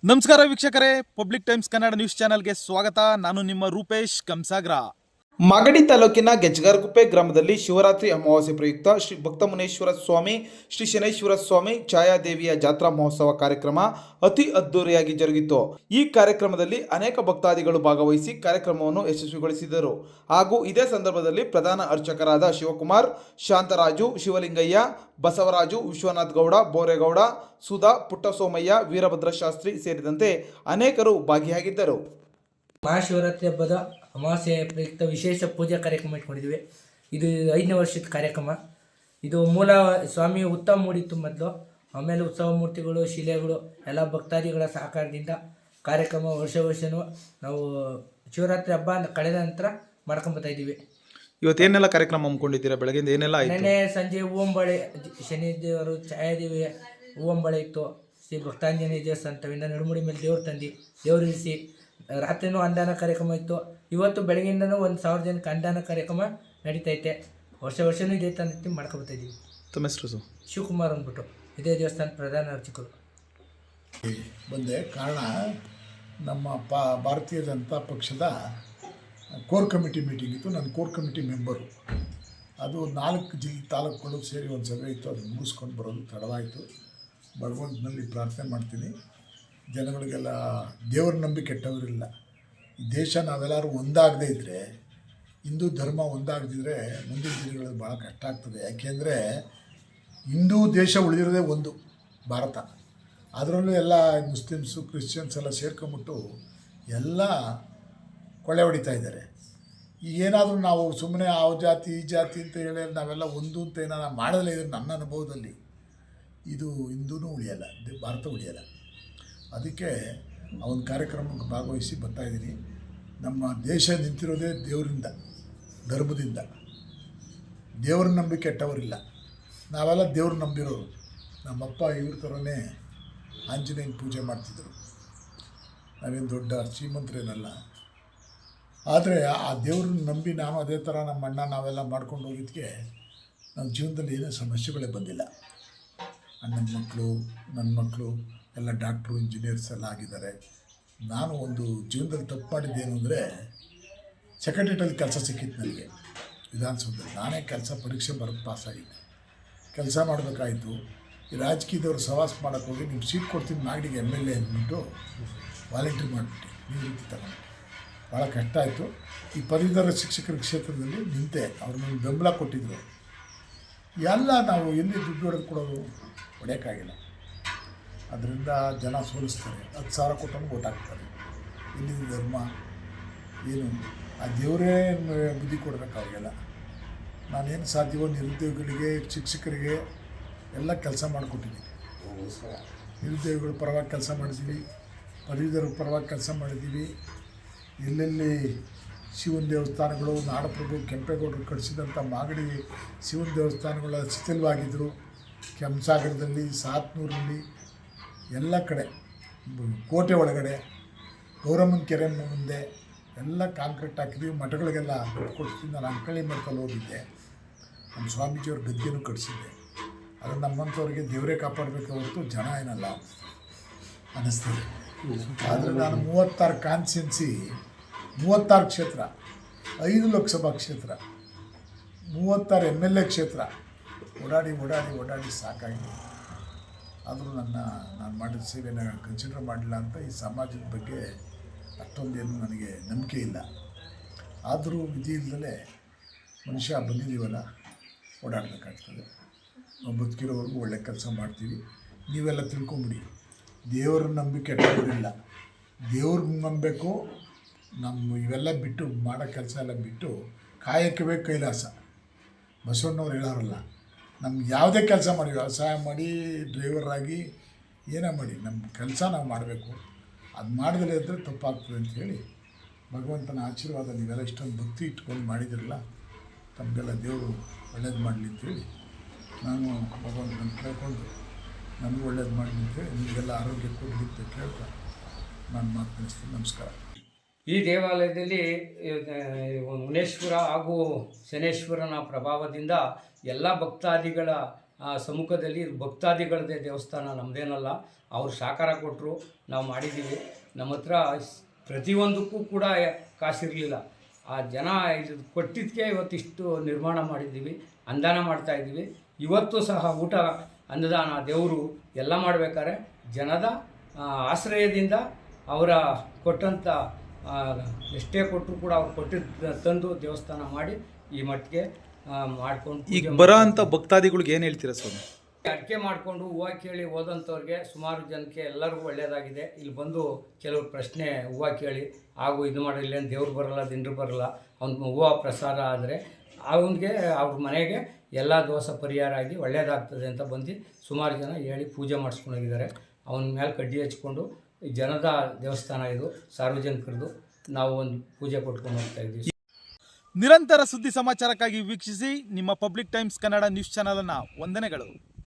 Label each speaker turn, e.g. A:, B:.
A: ನಮಸ್ಕಾರ ವೀಕ್ಷಕರೇ, public times Kannada news ಚಾನೆಲ್ಗೆ ಸ್ವಾಗತ. ನಾನು ನಿಮ್ಮ ರೂಪೇಶ್ ಕಂಸಾಗ್ರ. ಮಾಗಡಿ ತಾಲೂಕಿನ ಗೆಜ್ಜಗಾರಗುಪ್ಪೆ ಗ್ರಾಮದಲ್ಲಿ ಶಿವರಾತ್ರಿ ಅಮಾವಾಸ್ಯೆ ಪ್ರಯುಕ್ತ ಶ್ರೀ ಭಕ್ತಮುನೇಶ್ವರ ಸ್ವಾಮಿ, ಶ್ರೀ ಶನೇಶ್ವರ ಸ್ವಾಮಿ, ಛಾಯಾದೇವಿಯ ಜಾತ್ರಾ ಮಹೋತ್ಸವ ಕಾರ್ಯಕ್ರಮ ಅತಿ ಅದ್ದೂರಿಯಾಗಿ ಜರುಗಿತು. ಈ ಕಾರ್ಯಕ್ರಮದಲ್ಲಿ ಅನೇಕ ಭಕ್ತಾದಿಗಳು ಭಾಗವಹಿಸಿ ಕಾರ್ಯಕ್ರಮವನ್ನು ಯಶಸ್ವಿಗೊಳಿಸಿದರು. ಹಾಗೂ ಇದೇ ಸಂದರ್ಭದಲ್ಲಿ ಪ್ರಧಾನ ಅರ್ಚಕರಾದ ಶಿವಕುಮಾರ್, ಶಾಂತರಾಜು, ಶಿವಲಿಂಗಯ್ಯ, ಬಸವರಾಜು, ವಿಶ್ವನಾಥ್ ಗೌಡ, ಬೋರೇಗೌಡ, ಸುಧಾ, ಪುಟ್ಟಸೋಮಯ್ಯ, ವೀರಭದ್ರ ಶಾಸ್ತ್ರಿ ಸೇರಿದಂತೆ ಅನೇಕರು ಭಾಗಿಯಾಗಿದ್ದರು.
B: ಮಹಾಶಿವರಾತ್ರಿ ಹಬ್ಬದ ಅಮಾವಾಸ್ಯೆ ಪ್ರಯುಕ್ತ ವಿಶೇಷ ಪೂಜಾ ಕಾರ್ಯಕ್ರಮ ಇಟ್ಕೊಂಡಿದ್ವಿ. ಇದು 5ನೇ ವರ್ಷದ ಕಾರ್ಯಕ್ರಮ. ಇದು ಮೂಲ ಸ್ವಾಮಿ ಉತ್ತಮ ಮೂಡಿತ್ತು ಮೊದಲು, ಆಮೇಲೆ ಉತ್ಸವ ಮೂರ್ತಿಗಳು, ಶಿಲೆಗಳು ಎಲ್ಲ ಭಕ್ತಾದಿಗಳ ಸಹಕಾರದಿಂದ ಕಾರ್ಯಕ್ರಮ ವರ್ಷವೂ ನಾವು ಶಿವರಾತ್ರಿ ಹಬ್ಬ ಕಳೆದ ನಂತರ ಮಾಡ್ಕೊಂಬತ್ತಾ ಇದ್ದೀವಿ.
A: ಇವತ್ತೇನೆಲ್ಲ ಕಾರ್ಯಕ್ರಮ ಹಮ್ಮಿಕೊಂಡಿದ್ದೀರಾ? ಬೆಳಗಿಂದ ಏನೆಲ್ಲ ಆಯಿತು?
B: ನೆನ್ನೆ ಸಂಜೆ ಹೂವಂಬಳೆ, ಶನಿ ದೇವರು ಛಾಯಾದೇವಿ ಹೂವಂಬಳೆ ಇತ್ತು. ಶ್ರೀ ಭಕ್ತಾಂಜನೇಯ ದೇವಸ್ಥಾನದಿಂದ ನಡುಮುಡಿ ಮೇಲೆ ದೇವ್ರು ತಂದು ದೇವ್ರು ಇರಿಸಿ ರಾತ್ರಿನೂ ಅನ್ನದಾನ ಕಾರ್ಯಕ್ರಮ ಇತ್ತು. ಇವತ್ತು ಬೆಳಗ್ಗೆಯಿಂದನೂ 1000 ಜನಕ್ಕೆ ಅನ್ನದಾನ ಕಾರ್ಯಕ್ರಮ ನಡೀತೈತೆ. ವರ್ಷವೂ ಇದೇ ತಂದು ಮಾಡ್ಕೊಬತ್ತಾ ಇದ್ದೀವಿ.
A: ತಮ್ಮ ಹೆಸರು?
B: ಶಿವಕುಮಾರ್ ಅಂದ್ಬಿಟ್ಟು, ಇದೇ ದೇವಸ್ಥಾನ ಪ್ರಧಾನ ಅರ್ಚಕರು.
C: ಬಂದೆ ಕಾರಣ ನಮ್ಮ ಭಾರತೀಯ ಜನತಾ ಪಕ್ಷದ ಕೋರ್ ಕಮಿಟಿ ಮೀಟಿಂಗ್ ಇತ್ತು. ನಾನು ಕೋರ್ ಕಮಿಟಿ ಮೆಂಬರು. ಅದು 4 ಜಿಲ್ಲೆ ತಾಲೂಕುಗಳು ಸೇರಿ ಒಂದು ಸಭೆ ಇತ್ತು. ಅದು ಮುಗಿಸ್ಕೊಂಡು ಬರೋದು ತಡವಾಯಿತು. ಭಗವಂತನಲ್ಲಿ ಪ್ರಾರ್ಥನೆ ಮಾಡ್ತೀನಿ, ಜನಗಳಿಗೆಲ್ಲ ದೇವ್ರ ನಂಬಿ ಕೆಟ್ಟವರಿಲ್ಲ. ಈ ದೇಶ ನಾವೆಲ್ಲರೂ ಒಂದಾಗದೇ ಇದ್ದರೆ, ಹಿಂದೂ ಧರ್ಮ ಒಂದಾಗದಿದ್ದರೆ ಮುಂದಿನ ದಿನಗಳಲ್ಲಿ ಭಾಳ ಕಷ್ಟ ಆಗ್ತದೆ. ಯಾಕೆಂದರೆ ಹಿಂದೂ ದೇಶ ಉಳಿದಿರೋದೇ ಒಂದು ಭಾರತ. ಅದರಲ್ಲೂ ಎಲ್ಲ ಮುಸ್ಲಿಮ್ಸು, ಕ್ರಿಶ್ಚಿಯನ್ಸ್ ಎಲ್ಲ ಸೇರ್ಕೊಂಬಿಟ್ಟು ಎಲ್ಲ ಕೊಳ್ಳೆ ಹೊಡಿತಾ ಇದ್ದಾರೆ. ಈಗೇನಾದರೂ ನಾವು ಸುಮ್ಮನೆ ಆ ಜಾತಿ ಈ ಜಾತಿ ಅಂತ ಹೇಳಿ ನಾವೆಲ್ಲ ಒಂದು ಅಂತ ಏನಾರು ಮಾಡಲೇ ಇದ್ರೆ ನನ್ನ ಅನುಭವದಲ್ಲಿ ಇದು ಹಿಂದೂನೂ ಉಳಿಯಲ್ಲ, ಭಾರತ ಉಳಿಯಲ್ಲ. ಅದಕ್ಕೆ ಆ ಒಂದು ಕಾರ್ಯಕ್ರಮಕ್ಕೆ ಭಾಗವಹಿಸಿ ಬರ್ತಾಯಿದ್ದೀನಿ. ನಮ್ಮ ದೇಶ ನಿಂತಿರೋದೇ ದೇವರಿಂದ, ಧರ್ಮದಿಂದ. ದೇವ್ರ ನಂಬಿ ಕೆಟ್ಟವರಿಲ್ಲ. ನಾವೆಲ್ಲ ದೇವ್ರ ನಂಬಿರೋರು. ನಮ್ಮಪ್ಪ ಇವ್ರ ಥರನೇ ಆಂಜನೇಯನ ಪೂಜೆ ಮಾಡ್ತಿದ್ದರು. ನಾವೇನು ದೊಡ್ಡ ಶ್ರೀಮಂತರೇನಲ್ಲ. ಆದರೆ ಆ ದೇವ್ರನ್ನ ನಂಬಿ ನಾವು ಅದೇ ಥರ ನಮ್ಮ ಅಣ್ಣ ನಾವೆಲ್ಲ ಮಾಡ್ಕೊಂಡು ಹೋಗಿದ್ದಕ್ಕೆ ನಮ್ಮ ಜೀವನದಲ್ಲಿ ಏನೂ ಸಮಸ್ಯೆಗಳೇ ಬಂದಿಲ್ಲ. ಅಣ್ಣನ ಮಕ್ಕಳು, ನನ್ನ ಮಕ್ಕಳು ಎಲ್ಲ ಡಾಕ್ಟ್ರು, ಇಂಜಿನಿಯರ್ಸ್ ಎಲ್ಲ ಆಗಿದ್ದಾರೆ. ನಾನು ಒಂದು ಜೀವನದಲ್ಲಿ ತಪ್ಪು ಮಾಡಿದ್ದೇನು ಅಂದರೆ, ಸೆಕ್ರೆಟರಿಯಲ್ಲಿ ಕೆಲಸ ಸಿಕ್ಕಿತ್ತು ನನಗೆ ವಿಧಾನಸೌಧದಲ್ಲಿ. ನಾನೇ ಕೆಲಸ ಪರೀಕ್ಷೆ ಬರೆದು ಪಾಸಾಗಿದ್ದೆ. ಕೆಲಸ ಮಾಡಬೇಕಾಯಿತು. ಈ ರಾಜಕೀಯದವ್ರು ಸವಾಸ ಮಾಡೋಕ್ಕೆ ಹೋಗಿ ನೀವು ಸೀಟ್ ಕೊಡ್ತೀನಿ ನಾಗಡಿಗೆ MLA ಅಂದ್ಬಿಟ್ಟು ವಾಲಂಟ್ರಿ ಮಾಡಿಬಿಟ್ಟು ನೀವು ರೀತಿ ತಗೊಂಡು ಭಾಳ ಕಷ್ಟ ಆಯಿತು. ಈ ಪದವೀಧರ ಶಿಕ್ಷಕರ ಕ್ಷೇತ್ರದಲ್ಲಿ ನಿಂತೆ. ಅವ್ರು ನನಗೆ ಬೆಂಬಲ ಕೊಟ್ಟಿದ್ದರು. ಎಲ್ಲ ನಾವು ಎಲ್ಲಿ ದುಡ್ಡು ಹೊಡೆದು ಕೊಡೋದು, ಹೊಡೆಯೋಕ್ಕಾಗಿಲ್ಲ. ಅದರಿಂದ ಜನ ಸೋಲಿಸ್ತಾರೆ. 10,000 ಕೊಟ್ಟಂಗೆ ಓಟ್ ಹಾಕ್ತಾರೆ. ಎಲ್ಲಿದೆ ಧರ್ಮ? ಏನು ಆ ದೇವರೇ ಬುದ್ಧಿ ಕೊಡಬೇಕು ಅವ್ರಿಗೆಲ್ಲ. ನಾನೇನು ಸಾಧ್ಯವೋ ನಿರುದ್ಯೋಗಿಗಳಿಗೆ, ಶಿಕ್ಷಕರಿಗೆ ಎಲ್ಲ ಕೆಲಸ ಮಾಡಿಕೊಟ್ಟಿದ್ದೀನಿ. ನಿರುದ್ಯೋಗಿಗಳ ಪರವಾಗಿ ಕೆಲಸ ಮಾಡಿದ್ದೀವಿ, ಪದವೀಧರ ಪರವಾಗಿ ಕೆಲಸ ಮಾಡಿದ್ದೀವಿ. ಎಲ್ಲೆಲ್ಲಿ ಶಿವನ ದೇವಸ್ಥಾನಗಳು, ನಾಡಪ್ರಭು ಕೆಂಪೇಗೌಡರು ಕಟ್ಟಿಸಿದಂಥ ಮಾಗಡಿ ಶಿವನ ದೇವಸ್ಥಾನಗಳ ಶಿಥಿಲವಾಗಿದ್ದರು. ಕೆಂಸಾಗರದಲ್ಲಿ, ಸಾತ್ನೂರಲ್ಲಿ, ಎಲ್ಲ ಕಡೆ, ಕೋಟೆ ಒಳಗಡೆ, ಗೌರಮ್ಮನ ಕೆರೆ ಮುಂದೆ ಎಲ್ಲ ಕಾಂಕ್ರೀಟ್ ಹಾಕಿದ್ವಿ. ಮಠಗಳಿಗೆಲ್ಲ ಕೊಡ್ತಿದ್ದು. ನಾನು ಅಂಕಳಿ ಮಠದಲ್ಲಿ ಹೋಗಿದ್ದೆ. ನಮ್ಮ ಸ್ವಾಮೀಜಿಯವ್ರ ಗದ್ದೆನೂ ಕಟ್ಟಿಸಿದ್ದೆ. ಅದು ನಮ್ಮಂಥವ್ರಿಗೆ ದೇವರೇ ಕಾಪಾಡಬೇಕು ಹೊರತು ಜನ ಏನಲ್ಲ ಅನ್ನಿಸ್ತದೆ. ಆದರೆ ನಾನು 36 ಕಾನ್ಸ್ಟಿಟ್ಯುನ್ಸಿ, 36 ಕ್ಷೇತ್ರ, 5 ಲೋಕಸಭಾ ಕ್ಷೇತ್ರ, 36 MLA ಕ್ಷೇತ್ರ ಓಡಾಡಿ ಸಾಕಾಗಿದೆ. ಆದರೂ ನಾನು ಮಾಡಿದ ಸೇವೆನ ಕನ್ಸಿಡರ್ ಮಾಡಲಿಲ್ಲ ಅಂತ ಈ ಸಮಾಜದ ಬಗ್ಗೆ ಅಷ್ಟೊಂದೇನು ನನಗೆ ನಂಬಿಕೆ ಇಲ್ಲ. ಆದರೂ ವಿಧಿ ಇಲ್ಲದಲೇ ಮನುಷ್ಯ ಬಂದಿದ್ದೀವಲ್ಲ, ಓಡಾಡಬೇಕಾಗ್ತದೆ. ನಾವು ಬದುಕಿರೋವರೆಗೂ ಒಳ್ಳೆ ಕೆಲಸ ಮಾಡ್ತೀವಿ. ನೀವೆಲ್ಲ ತಿಳ್ಕೊಂಬಿಡಿ, ದೇವ್ರ ನಂಬಿಕೆ ಕೆಟ್ಟವರಿಲ್ಲ. ದೇವ್ರಿಗೆ ನಂಬಬೇಕು. ನಮ್ಮ ಇವೆಲ್ಲ ಬಿಟ್ಟು ಮಾಡೋ ಕೆಲಸ ಎಲ್ಲ ಬಿಟ್ಟು ಕಾಯಕವೇ ಕೈಲಾಸ. ಬಸವಣ್ಣವ್ರು ಹೇಳೋರಲ್ಲ, ನಮ್ಗೆ ಯಾವುದೇ ಕೆಲಸ ಮಾಡಿ, ವ್ಯವಸಾಯ ಮಾಡಿ, ಡ್ರೈವರ್ ಆಗಿ, ಏನೇ ಮಾಡಿ, ನಮ್ಮ ಕೆಲಸ ನಾವು ಮಾಡಬೇಕು. ಅದು ಮಾಡದಲ್ಲೇ ಇದ್ದರೆ ತಪ್ಪಾಗ್ತದೆ ಅಂಥೇಳಿ ಭಗವಂತನ ಆಶೀರ್ವಾದ ನೀವೆಲ್ಲ ಇಷ್ಟೊಂದು ಭಕ್ತಿ ಇಟ್ಕೊಂಡು ಮಾಡಿದಿರಲ್ಲ, ತಮಗೆಲ್ಲ ದೇವರು ಒಳ್ಳೇದು ಮಾಡಲಿ ಅಂತೇಳಿ ನಾನು ಭಗವಂತನ ಕೇಳ್ಕೊಂಡು ನನಗೂ ಒಳ್ಳೇದು ಮಾಡಲಿ ಅಂತೇಳಿ ನಿಮಗೆಲ್ಲ ಆರೋಗ್ಯ ಕೊಡಲಿ ಅಂತ ಕೇಳ್ತಾ ನಾನು ಮಾತು ನಡೆಸ್ತೀನಿ. ನಮಸ್ಕಾರ.
D: ಈ ದೇವಾಲಯದಲ್ಲಿ ಮುನೇಶ್ವರ ಹಾಗೂ ಶನೇಶ್ವರನ ಪ್ರಭಾವದಿಂದ ಎಲ್ಲ ಭಕ್ತಾದಿಗಳ ಸಮ್ಮುಖದಲ್ಲಿ ಇದು ಭಕ್ತಾದಿಗಳದೇ ದೇವಸ್ಥಾನ, ನಮ್ಮದೇನಲ್ಲ. ಅವ್ರು ಸಹಕಾರ ಕೊಟ್ಟರು, ನಾವು ಮಾಡಿದ್ದೀವಿ. ನಮ್ಮ ಹತ್ರ ಪ್ರತಿಯೊಂದಕ್ಕೂ ಕೂಡ ಕಾಸಿರಲಿಲ್ಲ. ಆ ಜನ ಇದು ಕೊಟ್ಟಿದ್ದಕ್ಕೆ ಇವತ್ತಿಷ್ಟು ನಿರ್ಮಾಣ ಮಾಡಿದ್ದೀವಿ, ಅನುದಾನ ಮಾಡ್ತಾಯಿದ್ದೀವಿ. ಇವತ್ತು ಸಹ ಊಟ, ಅನ್ನದಾನ, ದೇವರು ಎಲ್ಲ ಮಾಡಬೇಕಾದ್ರೆ ಜನದ ಆಶ್ರಯದಿಂದ ಅವರ ಕೊಟ್ಟಂಥ ಎಷ್ಟೇ ಕೊಟ್ಟರು ಕೂಡ ಅವ್ರು ಕೊಟ್ಟಿದ್ದ ತಂದು ದೇವಸ್ಥಾನ ಮಾಡಿ ಈ ಮಟ್ಟಿಗೆ ಮಾಡ್ಕೊಂಡು
A: ಈಗ ಬರೋ ಅಂಥ ಭಕ್ತಾದಿಗಳಿಗೆ ಏನು ಹೇಳ್ತೀರಾ ಸ್ವಾಮಿ?
D: ಅಡಿಕೆ ಮಾಡಿಕೊಂಡು ಹೂವು ಕೇಳಿ ಹೋದಂಥವ್ರಿಗೆ ಸುಮಾರು ಜನಕ್ಕೆ ಎಲ್ಲರಿಗೂ ಒಳ್ಳೆಯದಾಗಿದೆ. ಇಲ್ಲಿ ಬಂದು ಕೆಲವರು ಪ್ರಶ್ನೆ ಹೂವು ಕೇಳಿ ಹಾಗೂ ಇದು ಮಾಡಿಲ್ಲ, ದೇವ್ರು ಬರೋಲ್ಲ, ದಿನರು ಬರೋಲ್ಲ, ಅವ್ನ ಹೂವು ಪ್ರಸಾದ ಆದರೆ ಅವನಿಗೆ ಅವ್ರ ಮನೆಗೆ ಎಲ್ಲ ದೋಷ ಪರಿಹಾರ ಆಗಿ ಒಳ್ಳೆಯದಾಗ್ತದೆ ಅಂತ ಬಂದು ಸುಮಾರು ಜನ ಹೇಳಿ ಪೂಜೆ ಮಾಡಿಸ್ಕೊಂಡೋಗಿದ್ದಾರೆ. ಅವನ ಮೇಲೆ ಕಡ್ಡಿ ಹಚ್ಕೊಂಡು ಜನದ ದೇವಸ್ಥಾನ ಇದು, ಸಾರ್ವಜನಿಕರದು. ನಾವು ಒಂದು ಪೂಜೆ ಕೊಟ್ಕೊಂಡು ಹೋಗ್ತಾ ಇದ್ದೀವಿ.
A: ನಿರಂತರ ಸುದ್ದಿ ಸಮಾಚಾರಕ್ಕಾಗಿ ವೀಕ್ಷಿಸಿ ನಿಮ್ಮ ಪಬ್ಲಿಕ್ ಟೈಮ್ಸ್ ಕನ್ನಡ ನ್ಯೂಸ್ ಚಾನಲನ್ನು. ವಂದನೆಗಳು.